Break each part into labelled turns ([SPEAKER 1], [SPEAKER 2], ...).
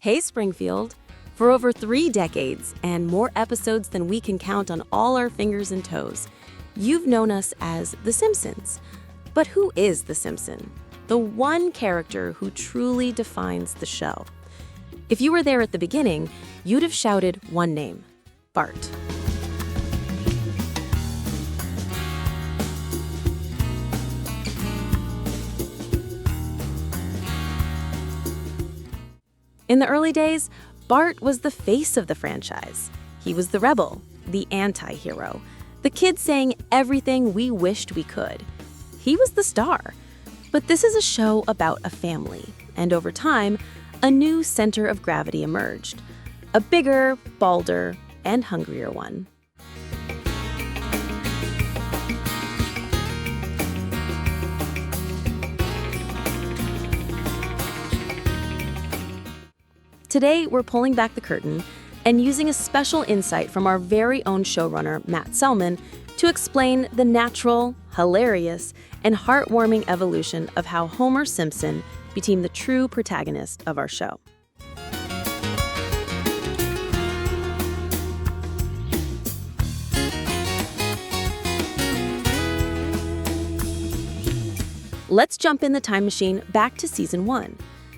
[SPEAKER 1] Hey, Springfield. For over 3 decades and more episodes than we can count on all our fingers and toes, you've known us as The Simpsons. But who is the Simpson? The one character who truly defines the show. If you were there at the beginning, you'd have shouted one name: Bart. In the early days, Bart was the face of the franchise. He was the rebel, the anti-hero, the kid saying everything we wished we could. He was the star. But this is a show about a family, and over time, a new center of gravity emerged. A bigger, balder, and hungrier one. Today, we're pulling back the curtain and using a special insight from our very own showrunner, Matt Groening, to explain the natural, hilarious, and heartwarming evolution of how Homer Simpson became the true protagonist of our show. Let's jump in the time machine back to season 1.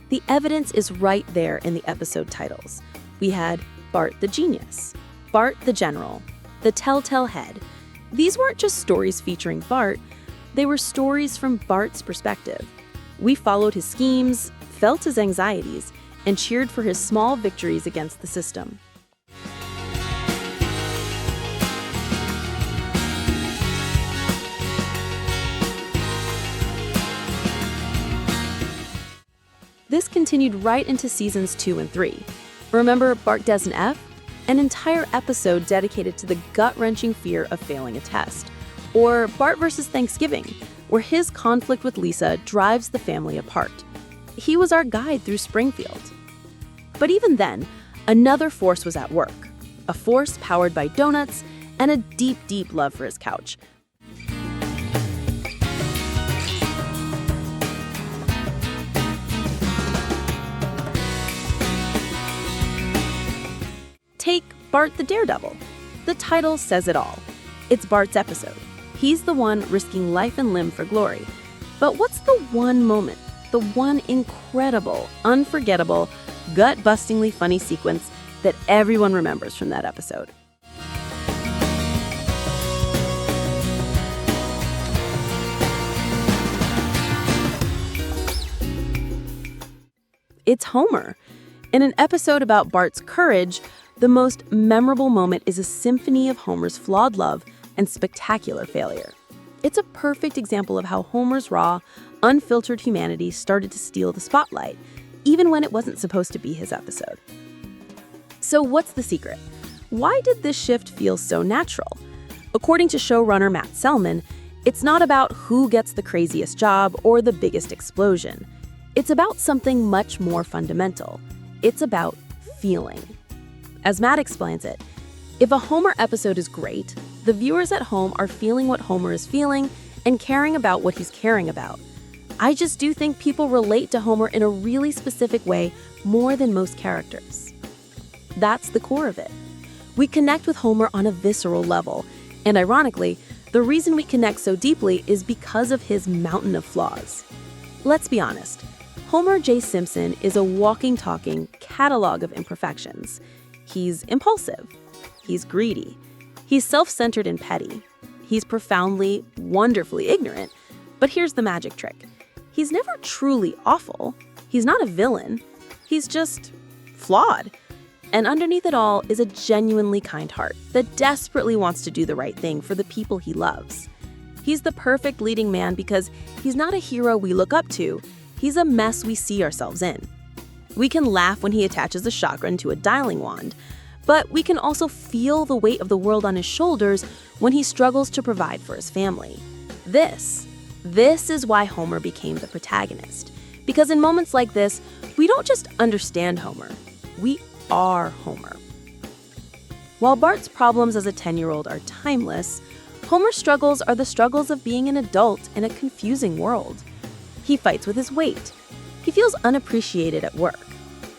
[SPEAKER 1] The evidence is right there in the episode titles. We had Bart the Genius, Bart the General, the Telltale Head. These weren't just stories featuring Bart, they were stories from Bart's perspective. We followed his schemes, felt his anxieties, and cheered for his small victories against the system. This continued right into seasons 2 and 3. Remember Bart Des and F? An entire episode dedicated to the gut-wrenching fear of failing a test. Or Bart vs. Thanksgiving, where his conflict with Lisa drives the family apart. He was our guide through Springfield. But even then, another force was at work. A force powered by donuts and a deep, deep love for his couch. Take Bart the Daredevil. The title says it all. It's Bart's episode. He's the one risking life and limb for glory. But what's the one moment, the one incredible, unforgettable, gut-bustingly funny sequence that everyone remembers from that episode? It's Homer. In an episode about Bart's courage, the most memorable moment is a symphony of Homer's flawed love and spectacular failure. It's a perfect example of how Homer's raw, unfiltered humanity started to steal the spotlight, even when it wasn't supposed to be his episode. So what's the secret? Why did this shift feel so natural? According to showrunner Matt Groening, it's not about who gets the craziest job or the biggest explosion. It's about something much more fundamental. It's about feeling. As Matt explains it, if a Homer episode is great, the viewers at home are feeling what Homer is feeling and caring about what he's caring about. I just do think people relate to Homer in a really specific way more than most characters. That's the core of it. We connect with Homer on a visceral level, and ironically, the reason we connect so deeply is because of his mountain of flaws. Let's be honest, Homer J. Simpson is a walking, talking catalog of imperfections. He's impulsive. He's greedy. He's self-centered and petty. He's profoundly, wonderfully ignorant. But here's the magic trick. He's never truly awful. He's not a villain. He's just flawed. And underneath it all is a genuinely kind heart that desperately wants to do the right thing for the people he loves. He's the perfect leading man because he's not a hero we look up to. He's a mess we see ourselves in. We can laugh when he attaches a shotgun to a dialing wand, but we can also feel the weight of the world on his shoulders when he struggles to provide for his family. This is why Homer became the protagonist. Because in moments like this, we don't just understand Homer, we are Homer. While Bart's problems as a 10-year-old are timeless, Homer's struggles are the struggles of being an adult in a confusing world. He fights with his weight. He feels unappreciated at work.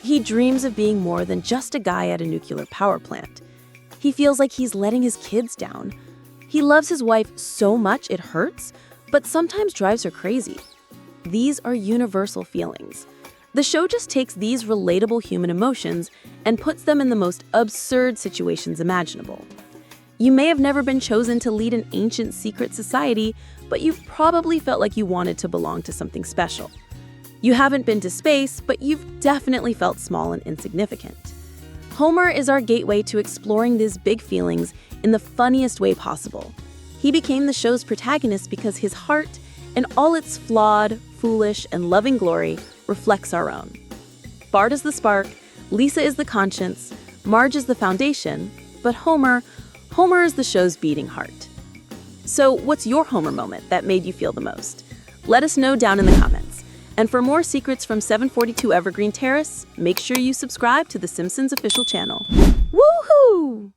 [SPEAKER 1] He dreams of being more than just a guy at a nuclear power plant. He feels like he's letting his kids down. He loves his wife so much it hurts, but sometimes drives her crazy. These are universal feelings. The show just takes these relatable human emotions and puts them in the most absurd situations imaginable. You may have never been chosen to lead an ancient secret society, but you've probably felt like you wanted to belong to something special. You haven't been to space, but you've definitely felt small and insignificant. Homer is our gateway to exploring these big feelings in the funniest way possible. He became the show's protagonist because his heart, in all its flawed, foolish, and loving glory, reflects our own. Bart is the spark, Lisa is the conscience, Marge is the foundation, but Homer is the show's beating heart. So what's your Homer moment that made you feel the most? Let us know down in the comments. And for more secrets from 742 Evergreen Terrace, make sure you subscribe to the Simpsons official channel. Woohoo!